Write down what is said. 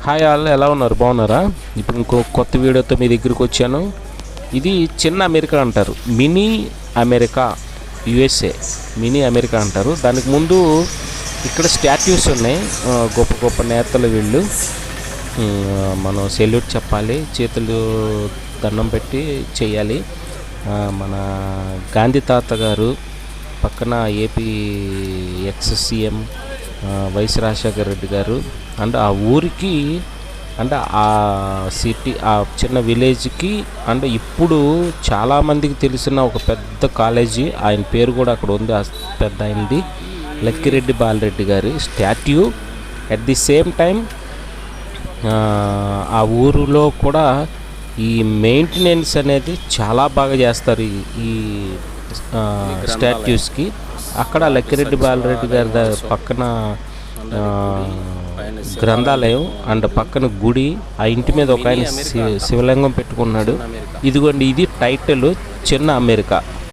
Hi all, ఎలా ఉన్నారు? బాగున్నారా? ఇప్పుడు ఇంకో కొత్త వీడియోతో మీ దగ్గరికి వచ్చాను. ఇది చిన్న అమెరికా అంటారు, mini America, USA mini America అంటారు. దానికి ముందు ఇక్కడ స్టాట్యూస్ ఉన్నాయి, గొప్ప గొప్ప నేతలు వీళ్ళు. మనం సెల్యూట్ చెప్పాలి, చేతులు దండం పెట్టి చేయాలి. మన గాంధీ తాత గారు, పక్కన AP ex CM YS Rajasekhara Reddy గారు, అండ్ ఆ ఊరికి, అంటే ఆ సిటీ, ఆ చిన్న విలేజ్కి, అంటే ఇప్పుడు చాలామందికి తెలిసిన ఒక పెద్ద కాలేజీ, ఆయన పేరు కూడా అక్కడ ఉంది, ఆ పెద్ద ఆయనది, లక్కిరెడ్డి బాలరెడ్డి గారి statue. At the same time ఆ ఊరిలో కూడా ఈ మెయింటెనెన్స్ అనేది చాలా బాగా చేస్తారు ఈ స్టాట్యూస్కి. అక్కడ లక్కిరెడ్డి బాలరెడ్డి గారి పక్కన గ్రంథాలయం అండ్ పక్కన గుడి, ఆ ఇంటి మీద ఒక ఆయన శివలింగం పెట్టుకున్నాడు. ఇదిగోండి, ఇది టైటిల్ చిన్న అమెరికా.